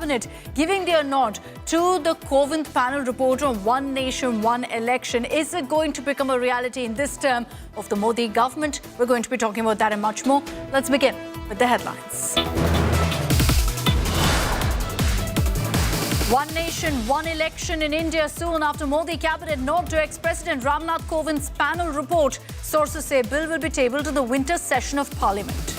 cabinet giving their nod to the Kovind panel report on One Nation, One Election. Is it going to become a reality in this term of the Modi government? We're going to be talking about that and much more. Let's begin with the headlines. One nation, one election in India soon after Modi cabinet nod to ex-President Ram Nath Kovind's panel report. Sources say bill will be tabled to the winter session of Parliament.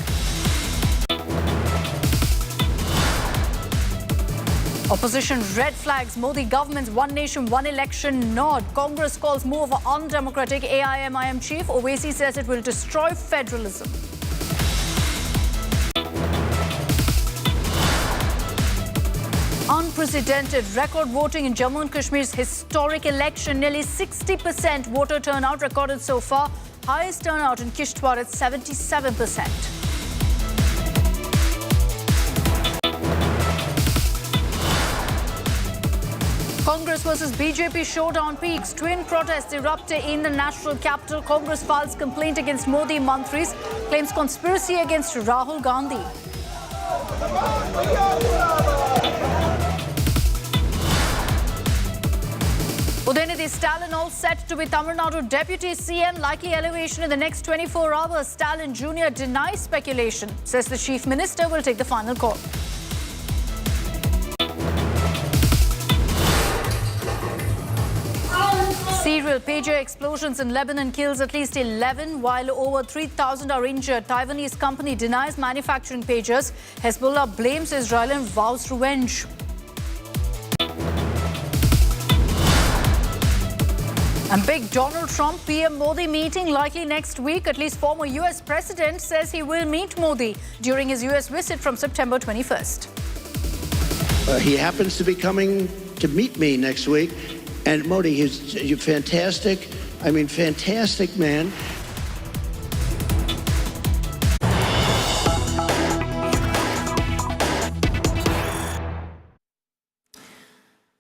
Opposition red flags Modi government's One Nation, One Election nod. Congress calls move undemocratic. AIMIM chief Owaisi says it will destroy federalism. Unprecedented record voting in Jammu and Kashmir's historic election. Nearly 60% voter turnout recorded so far. Highest turnout in Kishtwar at 77%. Congress versus BJP showdown peaks. Twin protests erupted in the national capital. Congress files complaint against Modi mantris. Claims conspiracy against Rahul Gandhi. Udayanidhi Stalin all set to be Tamil Nadu Deputy CM. Likely elevation in the next 24 hours. Stalin Jr. denies speculation. Says the Chief Minister will take the final call. Serial pager explosions in Lebanon kills at least 11, while over 3,000 are injured. Taiwanese company denies manufacturing pagers. Hezbollah blames Israel and vows revenge. And big Donald Trump PM Modi meeting likely next week. At least former US President says he will meet Modi during his US visit from September 21st. He happens to be coming to meet me next week. And Modi, he's fantastic. I mean, fantastic man.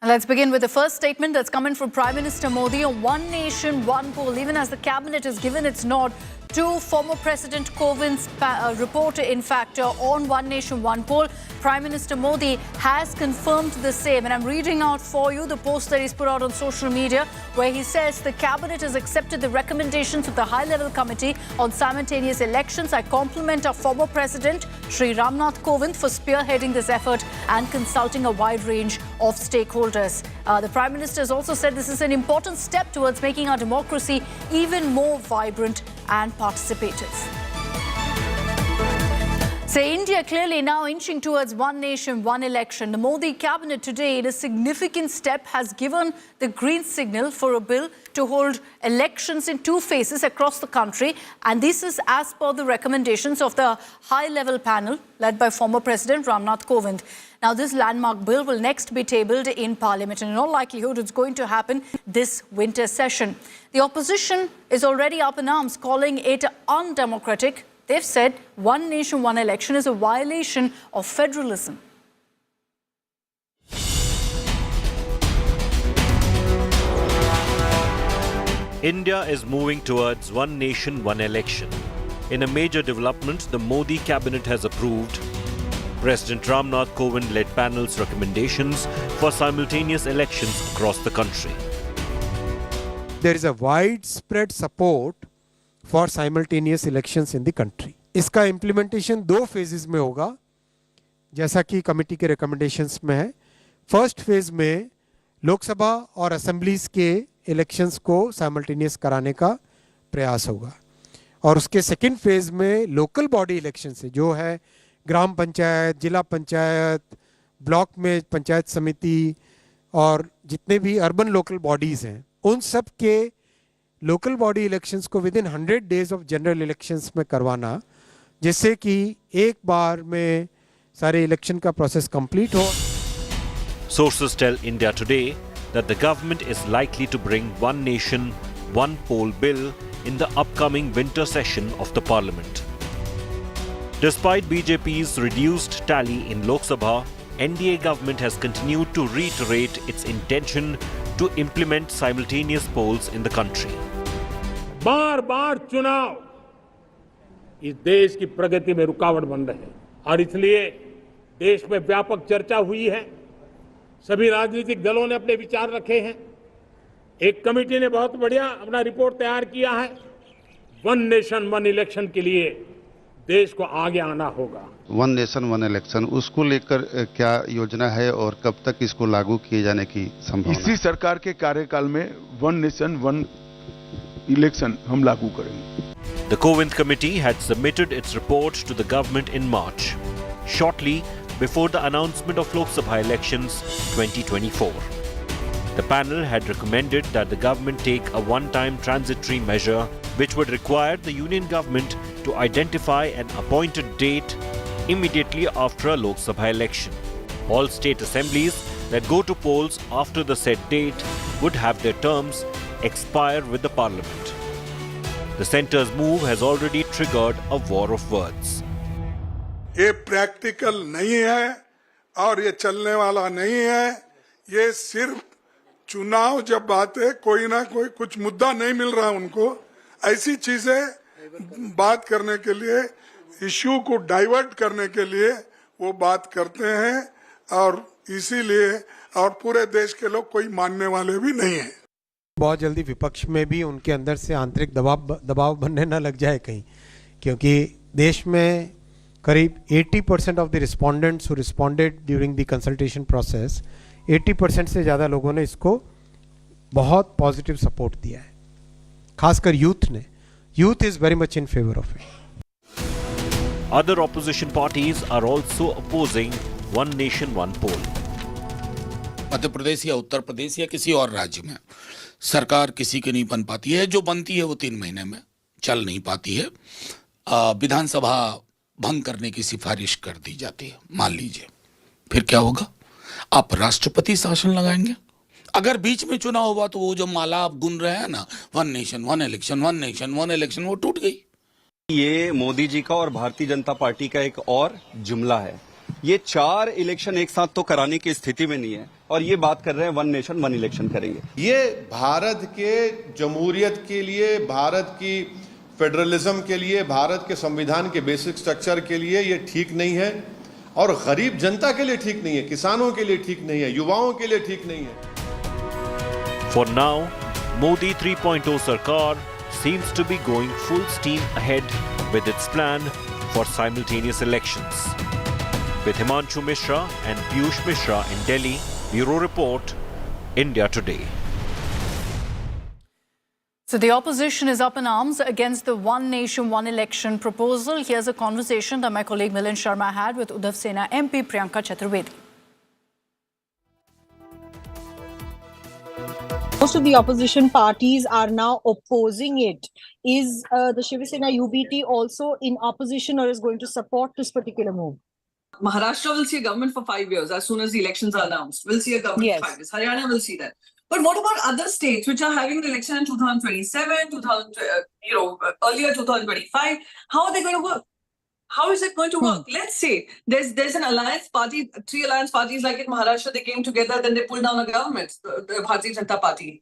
Let's begin with the first statement that's coming from Prime Minister Modi on One Nation, One Poll. Even as the cabinet has given its nod to former President Kovind's report, in fact, on One Nation, One Poll, Prime Minister Modi has confirmed the same. And I'm reading out for you the post that he's put out on social media, where he says the cabinet has accepted the recommendations of the high-level committee on simultaneous elections. I compliment our former president, Shri Ram Nath Kovind, for spearheading this effort and consulting a wide range of stakeholders. The Prime Minister has also said this is an important step towards making our democracy even more vibrant and participative. So India clearly now inching towards One Nation, One Election. The Modi cabinet today, in a significant step, has given the green signal for a bill to hold elections in two phases across the country. And this is as per the recommendations of the high-level panel led by former President Ram Nath Kovind. Now, this landmark bill will next be tabled in Parliament, and in all likelihood, it's going to happen this winter session. The opposition is already up in arms, calling it undemocratic. They've said One Nation, One Election is a violation of federalism. India is moving towards One Nation, One Election. In a major development, the Modi cabinet has approved President Ram Nath Kovind-led panel's recommendations for simultaneous elections across the country. There is a widespread support for simultaneous elections in the country. इसका implementation दो phases में होगा, जैसा कि committee के recommendations में है. First phase में लोकसभा और assemblies के elections को simultaneous कराने का प्रयास होगा. और उसके second phase में local body elections जो है ग्राम पंचायत, जिला पंचायत, ब्लॉक में पंचायत समिति और जितने भी अर्बन लोकल बॉडीज हैं, उन सब के लोकल बॉडी इलेक्शंस को within 100 days of general elections में करवाना, जिससे कि एक बार में सारे इलेक्शन का प्रोसेस कंप्लीट हो. Sources tell India Today that the government is likely to bring One Nation, One Poll bill in the upcoming winter session of the parliament. Despite BJP's reduced tally in Lok Sabha, NDA government has continued to reiterate its intention to implement simultaneous polls in the country. बार-बार चुनाव इस देश की प्रगति में रुकावट बन रहे हैं और इसलिए देश में व्यापक चर्चा हुई है, सभी राजनीतिक दलों ने अपने विचार रखे हैं। एक कमेटी ने बहुत बढ़िया अपना रिपोर्ट तैयार किया है। वन नेशन वन इलेक्शन के लिए देश को आगे आना होगा। वन नेशन वन इलेक्शन, उसको लेकर क्या योजना है और कब तक इसको लागू किए जाने की संभावना? इसी सरकार के कार्यकाल में वन नेशन वन इलेक्शन हम लागू करेंगे। The Kovind committee had submitted its report to the government in March, shortly before the announcement of Lok Sabha elections 2024. The panel had recommended that the government take a one-time transitory measure which would require the union government to identify an appointed date immediately after a Lok Sabha election. All state assemblies that go to polls after the said date would have their terms expire with the parliament. The centre's move has already triggered a war of words. ये practical नहीं है और ये चलने वाला नहीं है। ये सिर्फ चुनाव जब बात है, कोई ना कोई कुछ मुद्दा नहीं मिल रहा उनको, ऐसी चीजें बात करने के लिए, इश्यू को डाइवर्ट करने के लिए वो बात करते हैं और इसीलिए और पूरे देश के लोग कोई मानने वाले भी नहीं है। बहुत जल्दी विपक्ष में भी उनके अंदर से आंतरिक दबाव बनने न लग जाए कहीं, क्योंकि देश में करीब 80% of the respondents who responded during the consultation process, 80% से ज़्यादा लोगों ने इसको बहुत पॉजिटिव सपोर्ट दिया है, खासकर यूथ ने। Youth is very much in favour of it. Other opposition parties are also opposing one nation one poll. Madhya Pradesh या उत्तर प्रदेश या किसी और राज्य में सरकार किसी की नहीं बन पाती है, जो बनती है वो 3 महीने में चल नहीं पाती है। विधानसभा भंग करने की सिफारिश कर दी जाती है, मान लीजिए, फिर क्या होगा? आप राष्ट्रपति शासन लगाएंगे। अगर बीच में चुनाव हुआ तो वो जो माला आप गुन रहे हैं ना, one nation one election, one nation one election, वो टूट गई। ये मोदी जी का और भारतीय जनता पार्टी का एक और जुमला है। ये 4 इलेक्शन एक साथ तो कराने की स्थिति में नहीं है और ये बात कर रहे हैं वन नेशन वन इलेक्शन करेंगे। ये भारत के जमहूरियत के लिए, भारत की फेडरलिज्म के लिए, भारत के संविधान के बेसिक स्ट्रक्चर के लिए ये ठीक नहीं है और गरीब जनता के लिए ठीक नहीं है, किसानों के लिए ठीक नहीं है, युवाओं के लिए ठीक नहीं है। For now, Modi 3.0 Sarkar seems to be going full steam ahead with its plan for simultaneous elections. With Himanshu Mishra and Piyush Mishra in Delhi, Bureau Report, India Today. So the opposition is up in arms against the one nation, one election proposal. Here's a conversation that my colleague Milind Sharma had with Uddhav Sena MP Priyanka Chaturvedi. Most of the opposition parties are now opposing it. Is the Shiv Sena UBT also in opposition or is going to support this particular move? Maharashtra will see a government for 5 years as soon as the elections are announced. We'll see a government for 5 years. Haryana will see that. But what about other states which are having the election in 2027, earlier 2025? How are they going to work? How is it going to work? Let's say there's an alliance party, 3 alliance parties like in Maharashtra, they came together, then they pulled down a government, the Bharatiya Janata Party.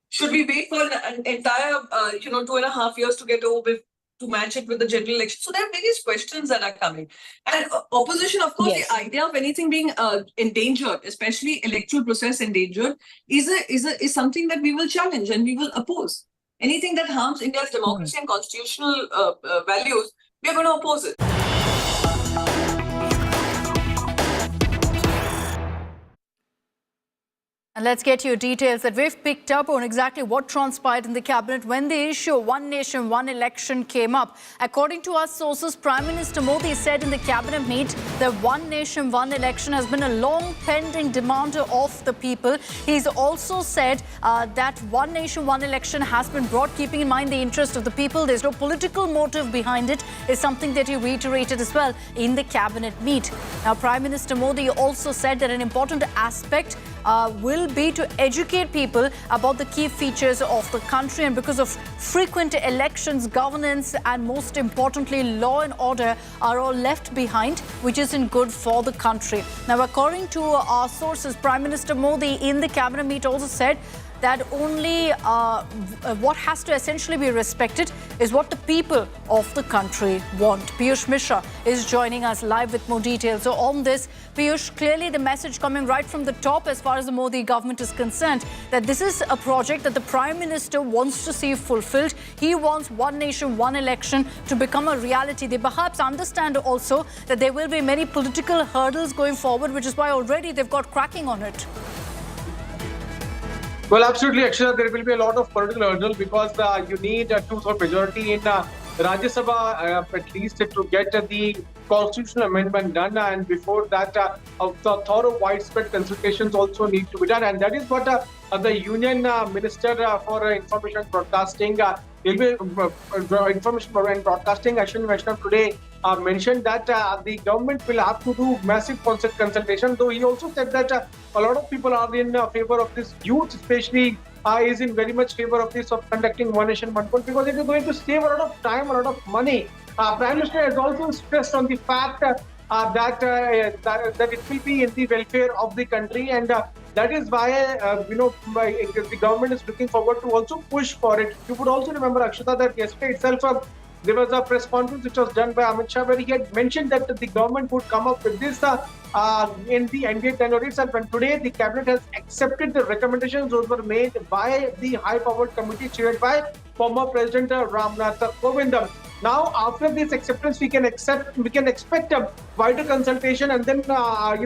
Should we wait for an entire, 2.5 years to get over to match it with the general election? So there are various questions that are coming. And opposition, of course, the idea of anything being endangered, especially electoral process endangered, is something that we will challenge and we will oppose. Anything that harms India's democracy and constitutional values, we are going to oppose it. And let's get you details that we've picked up on exactly what transpired in the cabinet when the issue of one nation, one election came up. According to our sources, Prime Minister Modi said in the cabinet meet that one nation, one election has been a long pending demand of the people. He's also said that one nation, one election has been brought keeping in mind the interest of the people. There's no political motive behind it, is something that he reiterated as well in the cabinet meet. Now, Prime Minister Modi also said that an important aspect will be to educate people about the key features of the country, and because of frequent elections, governance and most importantly law and order are all left behind, which isn't good for the country. Now, according to our sources, Prime Minister Modi in the cabinet meet also said that only what has to essentially be respected is what the people of the country want. Piyush Mishra is joining us live with more details. So on this, Piyush, clearly the message coming right from the top as far as the Modi government is concerned, that this is a project that the Prime Minister wants to see fulfilled. He wants one nation, one election to become a reality. They perhaps understand also that there will be many political hurdles going forward, which is why already they've got cracking on it. Well, absolutely, Akshita. There will be a lot of political hurdle because you need a two-third majority in Rajya Sabha at least to get the constitutional amendment done, and before that, thorough widespread consultations also need to be done, and that is what the Union Minister for Information and Broadcasting, Information and Broadcasting, Ashwin Vaishnav today mentioned that the government will have to do massive consultation. Though he also said that a lot of people are in favor of this. Youth, especially, is in very much favor of this, of conducting one nation, one poll, because it is going to save a lot of time, a lot of money. Prime Minister has also stressed on the fact that it will be in the welfare of the country, and that is why the government is looking forward to also push for it. You would also remember, Akshita, that yesterday itself there was a press conference which was done by Amit Shah, where he had mentioned that the government would come up with this in the NDA tenure itself. And today the cabinet has accepted the recommendations those were made by the high-powered committee chaired by former President Ram Nath Kovind. Now, after this acceptance, we can expect a wider consultation, and then a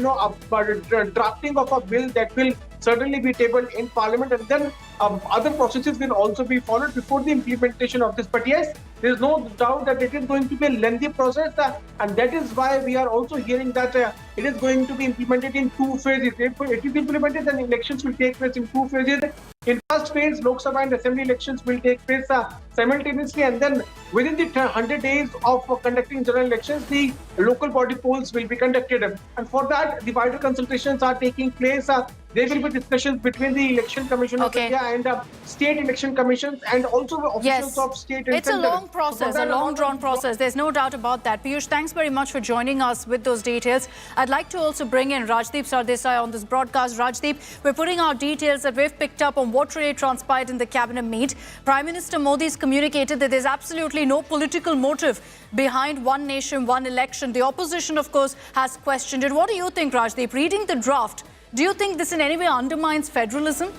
drafting of a bill that will certainly be tabled in Parliament, and then other processes will also be followed before the implementation of this. But yes, there is no doubt that it is going to be a lengthy process, and that is why we are also hearing that it is going to be implemented in two phases. If it is implemented, then elections will take place in two phases. In first phase, Lok Sabha and Assembly elections will take place simultaneously, and then within the 100 days of conducting general elections, the local body polls will be conducted. And for that, the wider consultations are taking place. There will be discussions between the Election Commission of India and state election commissions, and also the officials of state and It's a long process, a long drawn process. There's no doubt about that. Piyush, thanks very much for joining us with those details. I'd like to also bring in Rajdeep Sardesai on this broadcast. Rajdeep, we're putting out details that we've picked up on what really transpired in the cabinet meet. Prime Minister Modi's communicated that there's absolutely no political motive behind one nation, one election. The opposition, of course, has questioned it. What do you think, Rajdeep? Reading the draft, do you think this in any way undermines federalism?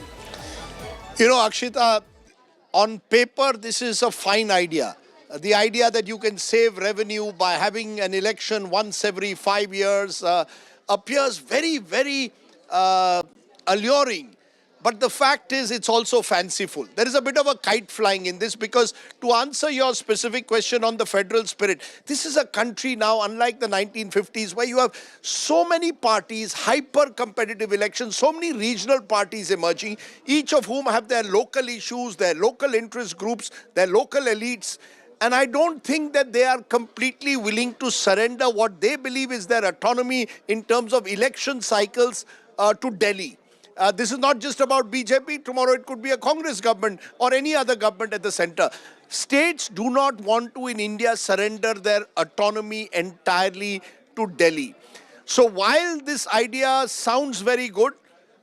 You know, Akshita, on paper, this is a fine idea. The idea that you can save revenue by having an election once every 5 years appears very, very alluring. But the fact is, it's also fanciful. There is a bit of a kite flying in this, because to answer your specific question on the federal spirit, this is a country now, unlike the 1950s, where you have so many parties, hyper-competitive elections, so many regional parties emerging, each of whom have their local issues, their local interest groups, their local elites. And I don't think that they are completely willing to surrender what they believe is their autonomy in terms of election cycles to Delhi. This is not just about BJP. Tomorrow it could be a Congress government or any other government at the center. States do not want to, in India, surrender their autonomy entirely to Delhi. So while this idea sounds very good,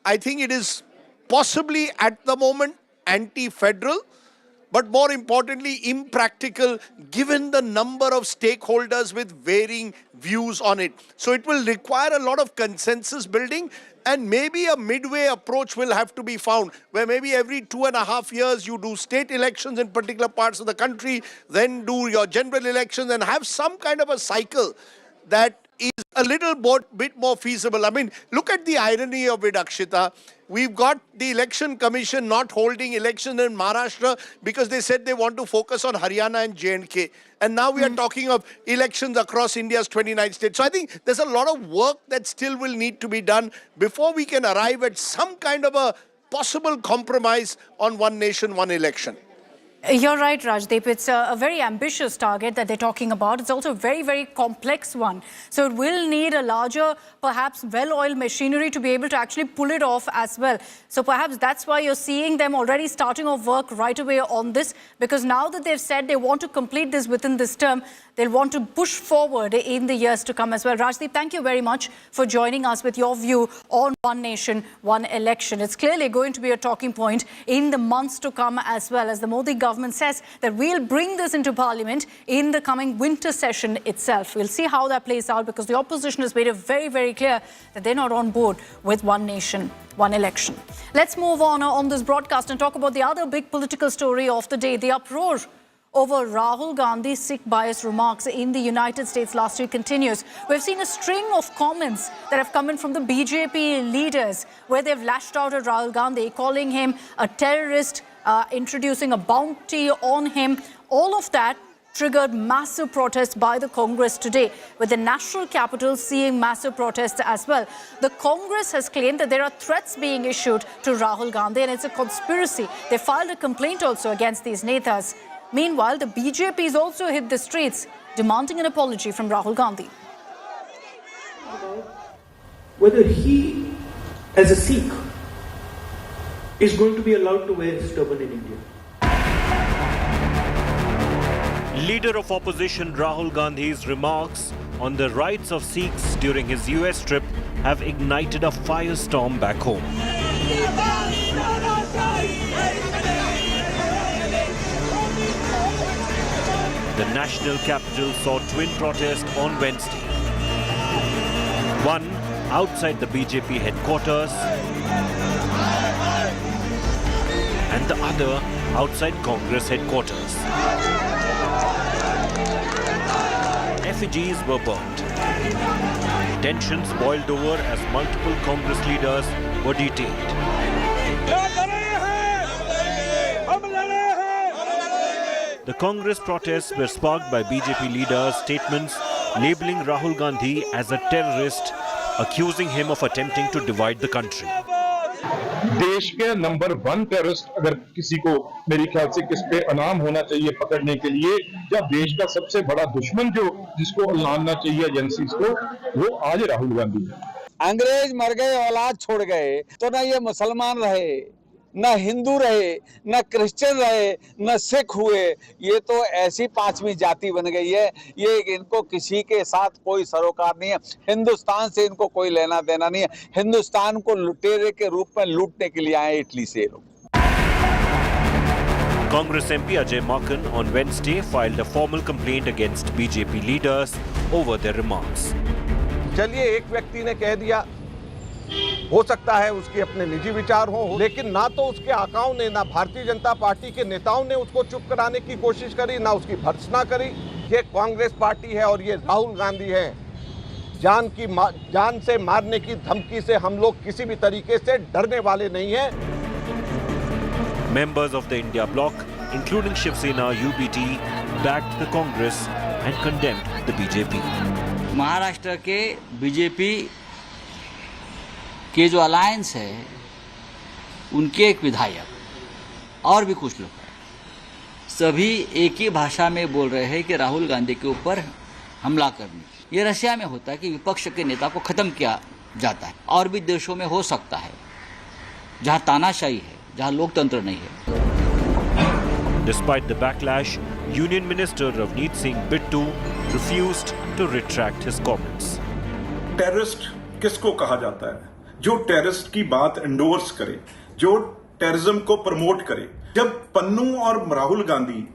I think it is possibly at the moment anti-federal, but more importantly impractical, given the number of stakeholders with varying views on it. So it will require a lot of consensus building, and maybe a midway approach will have to be found, where maybe every 2.5 years you do state elections in particular parts of the country, then do your general elections, and have some kind of a cycle that is a little bit more feasible. I mean, look at the irony of it, Akshita. We've got the election commission not holding elections in Maharashtra because they said they want to focus on Haryana and J&K. And now we are talking of elections across India's 29 states. So I think there's a lot of work that still will need to be done before we can arrive at some kind of a possible compromise on one nation, one election. You're right, Rajdeep. It's a very ambitious target that they're talking about. It's also a very, very complex one. So it will need a larger, perhaps well-oiled machinery to be able to actually pull it off as well. So perhaps that's why you're seeing them already starting off work right away on this, because now that they've said they want to complete this within this term, they'll want to push forward in the years to come as well. Rajdeep, thank you very much for joining us with your view on one nation, one election. It's clearly going to be a talking point in the months to come as well, as the Modi government says that we'll bring this into Parliament in the coming winter session itself. We'll see how that plays out, because the opposition has made it very, very clear that they're not on board with one nation, one election. Let's move on this broadcast and talk about the other big political story of the day. The uproar over Rahul Gandhi's Sikh-biased remarks in the United States last week continues. We've seen a string of comments that have come in from the BJP leaders, where they've lashed out at Rahul Gandhi, calling him a terrorist, introducing a bounty on him. All of that triggered massive protests by the Congress today, with the national capital seeing massive protests as well. The Congress has claimed that there are threats being issued to Rahul Gandhi and it's a conspiracy. They filed a complaint also against these netas. Meanwhile, the BJP has also hit the streets, demanding an apology from Rahul Gandhi. Whether he, as a Sikh, is going to be allowed to wear his turban in India. Leader of opposition Rahul Gandhi's remarks on the rights of Sikhs during his US trip have ignited a firestorm back home. The national capital saw twin protests on Wednesday. One outside the BJP headquarters and the other outside Congress headquarters. Effigies were burnt. Tensions boiled over as multiple Congress leaders were detained. The Congress protests were sparked by BJP leaders' statements labeling Rahul Gandhi as a terrorist, accusing him of attempting to divide the country. देश के number 1 terrorist अगर किसी को मेरी ख्याल से किस पे इनाम होना चाहिए पकड़ने के लिए, या देश का सबसे बड़ा दुश्मन जो जिसको लाना चाहिए एजेंसीज को, वो आज राहुल गांधी है। अंग्रेज मर गए, औलाद छोड़ गए, तो ना ये मुसलमान रहे, न हिंदू रहे, न क्रिश्चियन रहे, न सिख हुए। ये तो ऐसी पांचवी जाति बन गई है। ये इनको किसी के साथ कोई सरोकार नहीं है। हिंदुस्तान से इनको कोई लेना देना नहीं है। हिंदुस्तान को लुटेरे के रूप में लूटने के लिए आए इटली से लोग। Congress MP Ajay Makan on Wednesday filed a formal complaint against BJP leaders over their remarks. चलिए, एक व्यक्ति ने कह दिया, हो सकता है उसके अपने निजी विचार हो, लेकिन ना तो उसके आकाओं ने, ना भारतीय जनता पार्टी के नेताओं ने उसको चुप कराने की कोशिश करी, ना उसकी भर्त्सना करी। ये कांग्रेस पार्टी है और ये राहुल गांधी है। जान से मारने की धमकी से हम लोग किसी भी तरीके से डरने वाले नहीं हैं। Members of the India bloc, including Shiv Sena UBT, backed the Congress and condemned the BJP. Maharashtra के बीजेपी के जो अलायंस है, उनके एक विधायक और भी कुछ लोग सभी एक ही भाषा में बोल रहे हैं कि राहुल गांधी के ऊपर हमला करने। ये रशिया में होता है कि विपक्ष के नेता को खत्म किया जाता है, और भी देशों में हो सकता है जहां तानाशाही है, जहां लोकतंत्र नहीं है। Despite the backlash, Union Minister Ravneet Singh Bittu refused to retract his comments. Terrorist किसको कहा जाता है? जो टेररिस्ट की बात एंडोर्स करे, जो टेररिज्म को प्रमोट करे। जब पन्नू और राहुल गांधी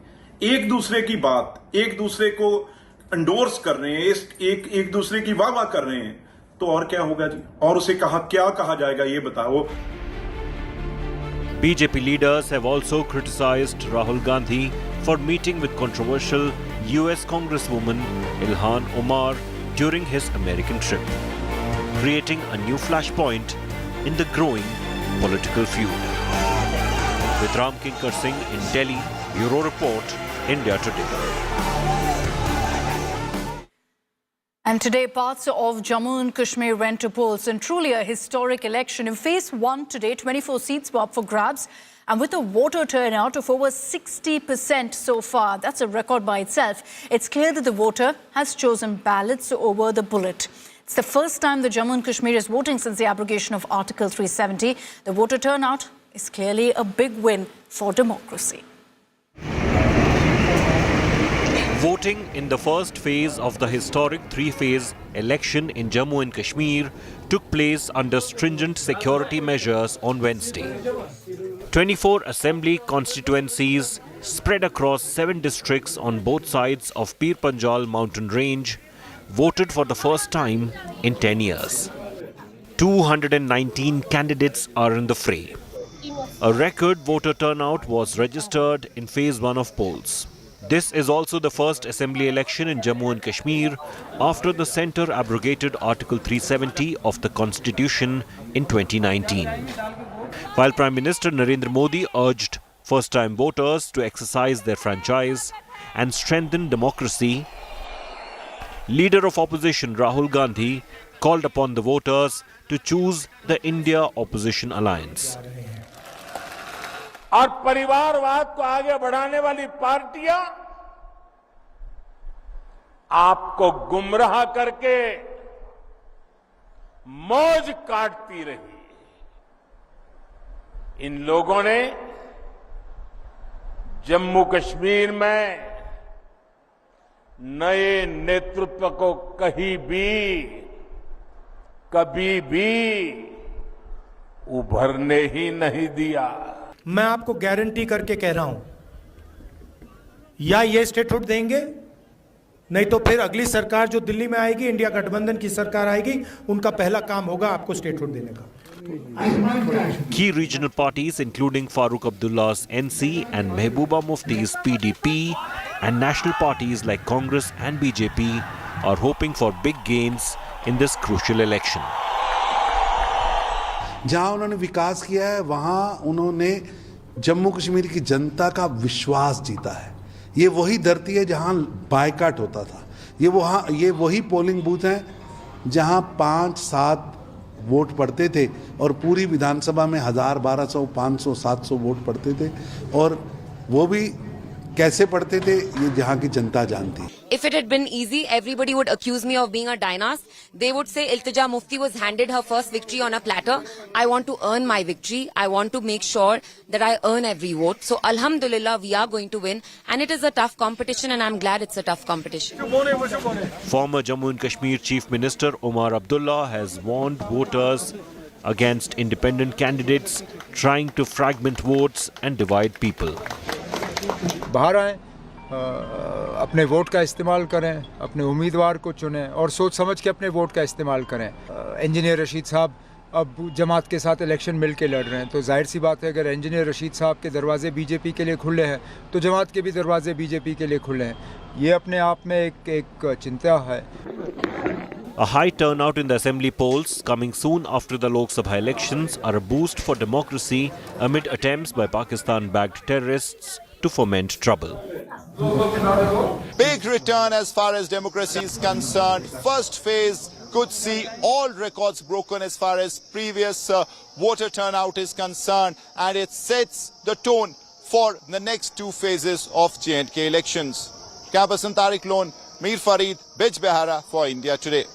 एक दूसरे की बात, एक दूसरे को एंडोर्स कर रहे हैं, एक दूसरे की वाह कर रहे हैं, तो और क्या होगा जी? और उसे क्या कहा जाएगा, ये बताओ। BJP leaders have also criticized Rahul Gandhi for meeting with controversial US Congresswoman Ilhan Omar during his American trip, creating a new flashpoint in the growing political feud. With Ram Kinkar Singh in Delhi, Bureau Report, India Today. And today, parts of Jammu and Kashmir went to polls in truly a historic election. In phase 1 today, 24 seats were up for grabs. And with a voter turnout of over 60% so far, that's a record by itself, it's clear that the voter has chosen ballots over the bullet. It's the first time the Jammu and Kashmir is voting since the abrogation of Article 370. The voter turnout is clearly a big win for democracy. Voting in the first phase of the historic three-phase election in Jammu and Kashmir took place under stringent security measures on Wednesday. 24 assembly constituencies spread across 7 districts on both sides of Pir Panjal mountain range voted for the first time in 10 years. 219 candidates are in the fray. A record voter turnout was registered in phase 1 of polls. This is also the first assembly election in Jammu and Kashmir after the centre abrogated Article 370 of the Constitution in 2019. While Prime Minister Narendra Modi urged first-time voters to exercise their franchise and strengthen democracy, Leader of Opposition Rahul Gandhi called upon the voters to choose the India Opposition Alliance. और परिवारवाद को आगे बढ़ाने वाली पार्टियां आपको गुमराह करके मौज काटती रही। इन लोगों ने जम्मू कश्मीर में नए नेतृत्व को कभी भी उभरने ही नहीं दिया। मैं आपको गारंटी करके कह रहा हूं, या ये स्टेटहुड देंगे, नहीं तो फिर अगली सरकार जो दिल्ली में आएगी, इंडिया गठबंधन की सरकार आएगी, उनका पहला काम होगा आपको स्टेटहुड देने का। Key regional parties including Farooq Abdullah's NC and Mehbooba Mufti's PDP and national parties like Congress and BJP are hoping for big gains in this crucial election. जहां उन्होंने विकास किया है, वहां उन्होंने जम्मू कश्मीर की जनता का विश्वास जीता है। ये वही धरती है जहां बायकाट होता था। ये वही पोलिंग बूथ हैं जहां 5-7 वोट पड़ते थे और पूरी विधानसभा में 1000, 1200, 500, 700 वोट पड़ते थे, और वो भी कैसे पढ़ते थे ये जहाँ की जनता जानती है। If it had been easy, everybody would accuse me of being a dynast. They would say Iltija Mufti was handed her first victory on a platter. I want to earn my victory. I want to make sure that I earn every vote. So Alhamdulillah, we are going to win, and it is a tough competition, and I'm glad it's a tough competition. Former Jammu and Kashmir Chief Minister Omar Abdullah has warned voters against independent candidates trying to fragment votes and divide people. बाहर आएं, अपने vote का इस्तेमाल करें, अपने उम्मीदवार को चुनें और सोच समझ के अपने वोट का इस्तेमाल करें। इंजीनियर रशीद साहब अब जमात के साथ इलेक्शन मिल के लड़ रहे हैं, तो जाहिर सी बात है अगर इंजीनियर रशीद साहब के दरवाजे बीजेपी के लिए खुले हैं तो जमात के भी दरवाजे बीजेपी के लिए खुले हैं। ये अपने आप में एक चिंता है। A high turnout in the assembly polls coming soon after the Lok Sabha elections are a boost for democracy amid attempts by Pakistan-backed terrorists to foment trouble. Big return as far as democracy is concerned. First phase could see all records broken as far as previous voter turnout is concerned, and it sets the tone for the next 2 phases of J&K elections. Camperson Tariq Lone, Mir Farid, Bij Behara for India Today.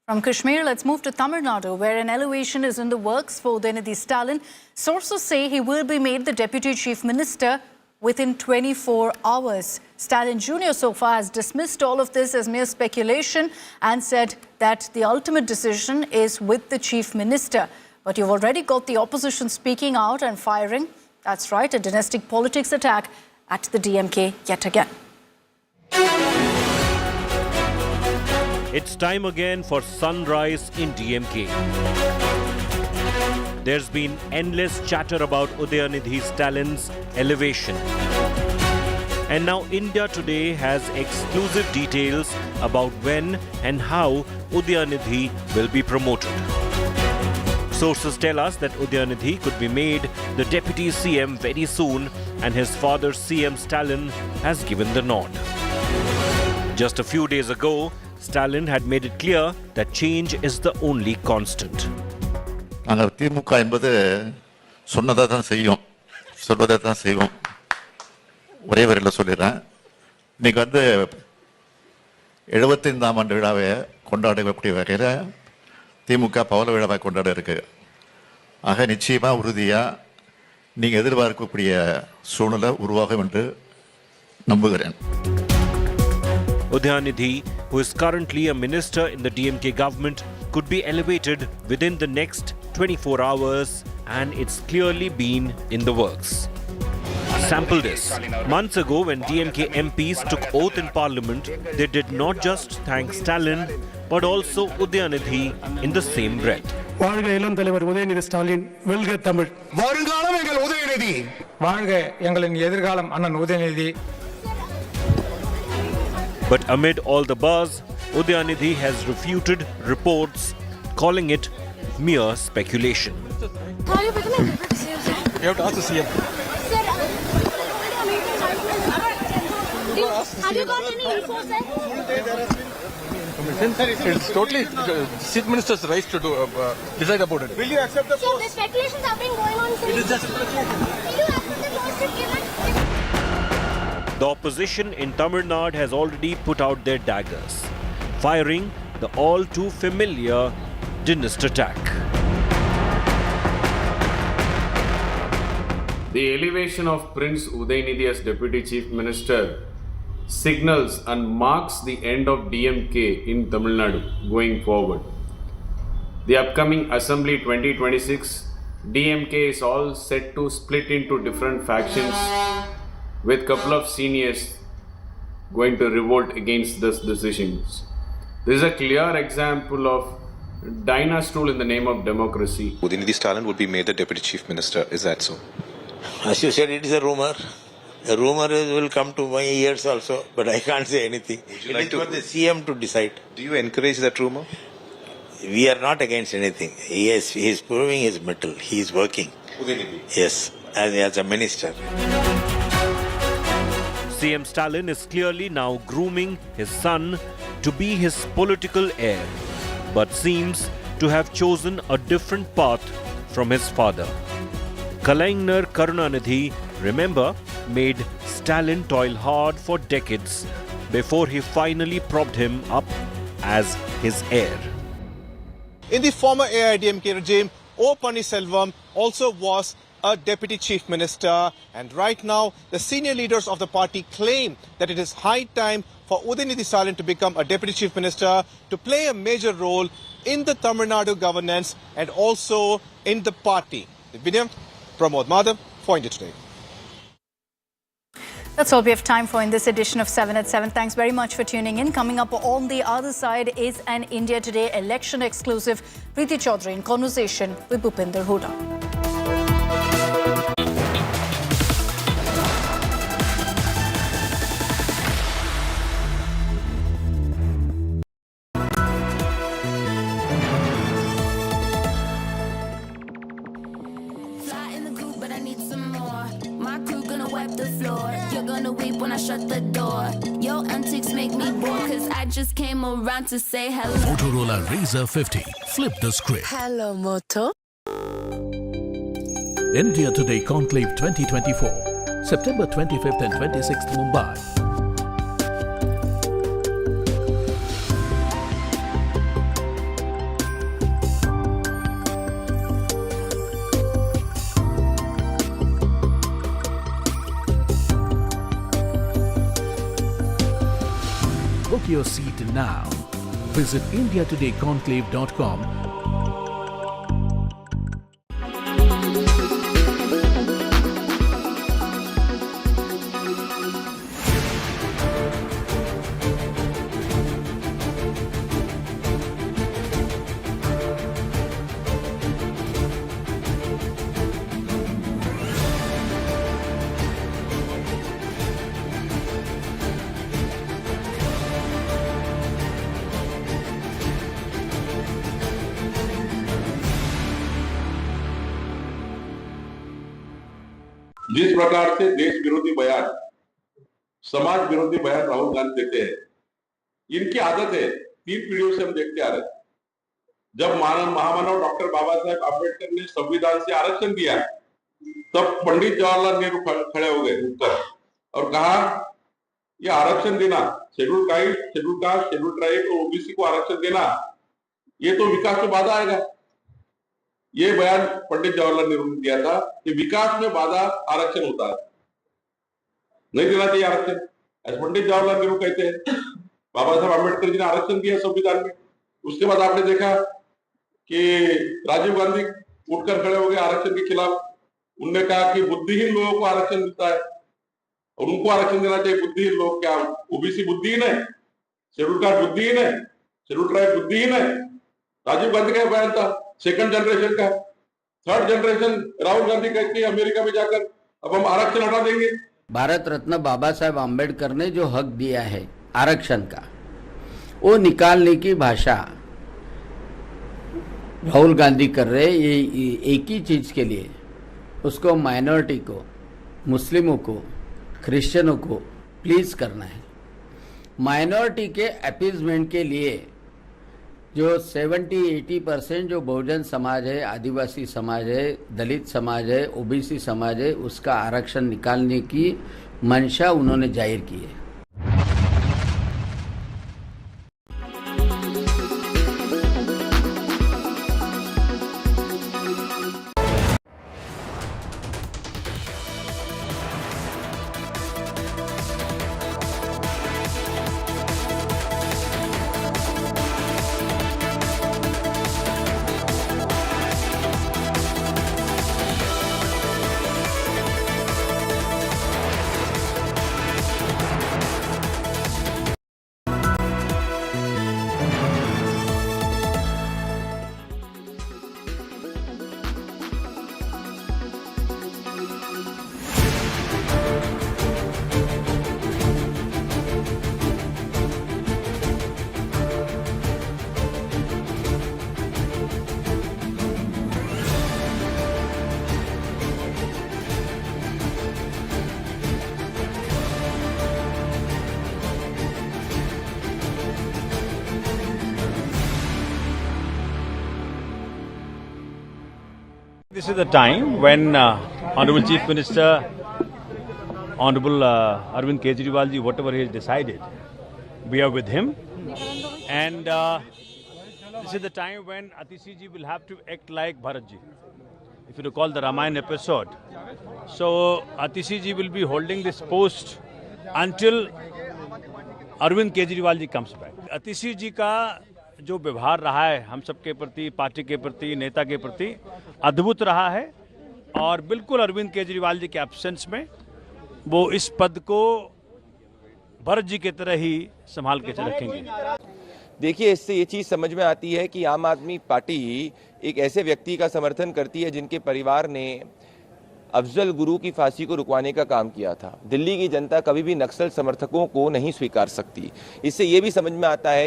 From Kashmir, let's move to Tamil Nadu, where an elevation is in the works for Udayanidhi Stalin. Sources say he will be made the Deputy Chief Minister within 24 hours. Stalin Jr. so far has dismissed all of this as mere speculation and said that the ultimate decision is with the Chief Minister. But you've already got the opposition speaking out and firing. That's right, a dynastic politics attack at the DMK yet again. It's time again for sunrise in DMK. There's been endless chatter about Udayanidhi Stalin's elevation. And now India Today has exclusive details about when and how Udayanidhi will be promoted. Sources tell us that Udayanidhi could be made the Deputy CM very soon, and his father CM Stalin has given the nod. Just a few days ago, Stalin had made it clear that change is the only constant. நாங்கள் திமுக என்பது சொன்னதை தான் செய்யும், சொல்வதை தான் செய்வோம். ஒரே வரையில் சொல்லிடுறேன். இன்னைக்கு 75ஆம் ஆண்டு விழாவை கொண்டாடக்கூடிய வகையில் திமுக பவள விழாவை கொண்டாட இருக்கு. ஆக நிச்சயமா உறுதியா நீங்க எதிர்பார்க்கக்கூடிய சூழ்நிலை உருவாகும் என்று நம்புகிறேன். Udyanidhi, who is currently a minister in the DMK government, could be elevated within the next 24 hours, and it's clearly been in the works. Sample this. Months ago, when DMK MPs took oath in parliament, they did not just thank Stalin, but also Udyanidhi in the same breath. வாழ்க இளம் தலைவர் உதயநிதி ஸ்டாலின், வெல்க தமிழ். வருங்காலம் எங்கள் உதயநிதி. வாழ்க எங்களின் எதிர்காலம் அண்ணன் Udhayanidhi. But amid all the buzz, Udyanidhi has refuted reports, calling it mere speculation. You have to ask the CM. Have you got any info, sir? It's totally Chief Minister's right to decide about it. Will you accept the post? So the speculations have been going on since. It is just speculation. Will you accept the post if given? The opposition in Tamil Nadu has already put out their daggers, firing the all too familiar dynasty attack. The elevation of Prince Udaynidhi as Deputy Chief Minister signals and marks the end of DMK in Tamil Nadu going forward. The upcoming Assembly 2026, DMK is all set to split into different factions, with a couple of seniors going to revolt against these decisions. This is a clear example of dynasty rule in the name of democracy. Udaynidhi Stalin would be made the Deputy Chief Minister. Is that so? As you said, it is a rumor. A rumor will come to my ears also, but I can't say anything. It is for the CM to decide. Do you encourage that rumor? We are not against anything. He is proving his mettle. He is working. Udaynidhi? Yes, as a minister. CM Stalin is clearly now grooming his son to be his political heir, but seems to have chosen a different path from his father. Kalaignar Karunanidhi, remember, made Stalin toil hard for decades before he finally propped him up as his heir. In the former AIDMK regime, O. Pannirselvam also was a Deputy Chief Minister, and right now the senior leaders of the party claim that it is high time for Udaynidhi Stalin to become a Deputy Chief Minister to play a major role in the Tamil Nadu governance and also in the party. Vidya, Pramod Madhav for India Today. That's all we have time for in this edition of 7 at 7. Thanks very much for tuning in. Coming up on the other side is an India Today election exclusive. Preeti Chaudhary in conversation with Bhupinder Huda. Shut the door. Your antics make me bored, cause I just came around to say hello. Motorola Razr 50. Flip the script. Hello, Moto. India Today Conclave 2024. September 25th and 26th, Mumbai. Book your seat now. Visit indiatodayconclave.com. जिस प्रकार से देश विरोधी बयान, समाज विरोधी बयान राहुल गांधी देते हैं, इनकी आदत है, 3 पीढ़ियों से हम देखते आ रहे हैं। जब महामानव डॉक्टर बाबा साहेब आम्बेडकर ने संविधान से आरक्षण दिया, तब पंडित जवाहरलाल नेहरू खड़े हो गए उठकर और कहा ये आरक्षण देना, schedule tribe, schedule caste, schedule tribe और ओबीसी को आरक्षण देना, ये तो विकास में बाधा आएगा। ये बयान पंडित जवाहरलाल नेहरू ने दिया था कि विकास में बाधा आरक्षण होता है, नहीं देना चाहिए आरक्षण, ऐसे पंडित जवाहरलाल नेहरू कहते हैं। बाबा साहब आम्बेडकर जी ने आरक्षण दिया संविधान में। उसके बाद आपने देखा कि राजीव गांधी उठकर खड़े हो गए आरक्षण के खिलाफ। उनने कहा कि बुद्धिहीन लोगों को आरक्षण मिलता है और उनको आरक्षण देना चाहिए। बुद्धिहीन लोग क्या, ओबीसी बुद्धिहीन है, शेड्यूल कास्ट बुद्धिहीन है, शेड्यूल ट्राइब बुद्धिहीन है? राजीव गांधी का बयान था, सेकंड जनरेशन का। थर्ड जनरेशन राहुल गांधी कहती है अमेरिका में जाकर अब हम आरक्षण हटा देंगे। भारत रत्न बाबा साहेब आम्बेडकर ने जो हक दिया है आरक्षण का, वो निकालने की भाषा राहुल गांधी कर रहे। ये एक ही चीज के लिए, उसको माइनॉरिटी को, मुस्लिमों को, क्रिश्चियनों को प्लीज करना है। माइनॉरिटी के अपीजमेंट के लिए जो 70-80% जो बहुजन समाज है, आदिवासी समाज है, दलित समाज है, ओबीसी समाज है, उसका आरक्षण निकालने की मंशा उन्होंने जाहिर की है। This is the time when Honorable Chief Minister, Honorable Arvind Kejriwal ji, whatever he has decided, we are with him. And this is the time when Atishi ji will have to act like Bharat ji. If you recall the Ramayana episode. So Atishi ji will be holding this post until Arvind Kejriwal ji comes back. Atishi ji का जो व्यवहार रहा है हम सबके प्रति, party के प्रति, नेता के प्रति अद्भुत रहा है और बिल्कुल अरविंद केजरीवाल जी के एब्सेंस में वो इस पद को भरत जी की तरह ही संभाल के रखेंगे। देखिए, इससे ये चीज़ समझ में आती है कि आम आदमी पार्टी एक ऐसे व्यक्ति का समर्थन करती है जिनके परिवार ने अफजल गुरु की फांसी को रुकवाने का काम किया था। दिल्ली की जनता कभी भी नक्सल समर्थकों को नहीं स्वीकार सकती। इससे ये भी समझ में आता है